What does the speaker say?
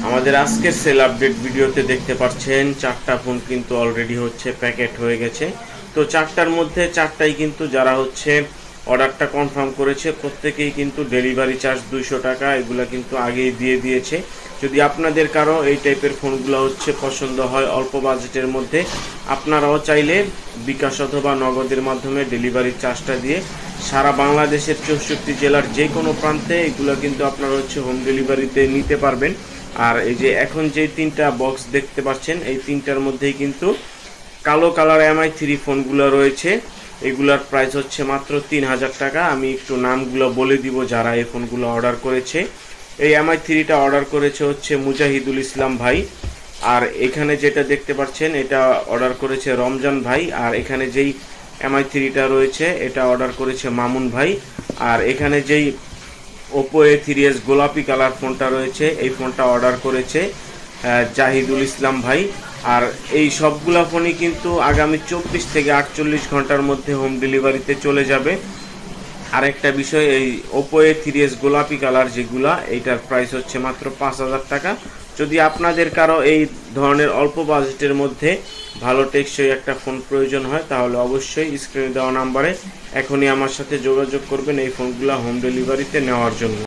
আমাদের আজকের sell update ভিডিওতে দেখতে পাচ্ছেন চারটা ফোন কিন্তু অলরেডি হচ্ছে প্যাকেট হয়ে গেছে। তো চারটার মধ্যে চারটাই কিন্তু যারা হচ্ছে অর্ডারটা কনফার্ম করেছে প্রত্যেকেই কিন্তু ডেলিভারি চার্জ 200 টাকা এগুলা কিন্তু আগেই দিয়ে দিয়েছে। যদি আপনাদের কারো এই টাইপের ফোনগুলো হচ্ছে পছন্দ হয় অল্প বাজেটের মধ্যে, আপনারাও চাইলে বিকাশ অথবা নগদের মাধ্যমে ডেলিভারি চার্জটা দিয়ে সারা বাংলাদেশের 64 জেলার যে কোনো প্রান্তে এগুলো কিন্তু আপনারা হচ্ছে হোম ডেলিভারিতে নিতে পারবেন। আর এই যে এখন যে তিনটা বক্স দেখতে পাচ্ছেন এই তিনটার মধ্যেই কিন্তু কালো কালার MI3 ফোনগুলো রয়েছে। এগুলার প্রাইস হচ্ছে মাত্র 3000 টাকা। আমি একটু নামগুলো বলে দিব যারা এই ফোনগুলো অর্ডার করেছে। এই MI3টা অর্ডার করেছে হচ্ছে মুজাহিদুল ইসলাম ভাই। আর এখানে যেটা দেখতে পাচ্ছেন এটা অর্ডার করেছে রমজান ভাই। আর এখানে যেই MI3টা রয়েছে এটা অর্ডার করেছে মামুন ভাই। আর এখানে যেই Oppo A3s গোলাপি কালার ফোনটা রয়েছে এই ফোনটা অর্ডার করেছে জাহিদুল ইসলাম ভাই। আর এই সবগুলা ফোনই কিন্তু আগামী 24 থেকে 48 ঘন্টার মধ্যে হোম ডেলিভারিতে চলে যাবে। আরেকটা বিষয়, এই Oppo A3s গোলাপি কালার যেগুলা এইটার প্রাইস হচ্ছে মাত্র 5000 টাকা। যদি আপনাদের কারো এই ধরনের অল্প বাজেটের মধ্যে ভালো টেকসই একটা ফোন প্রয়োজন হয় তাহলে অবশ্যই স্ক্রিনে দেওয়া নাম্বারে এখনই আমার সাথে যোগাযোগ করবেন এই ফোনগুলো হোম ডেলিভারিতে নেওয়ার জন্য।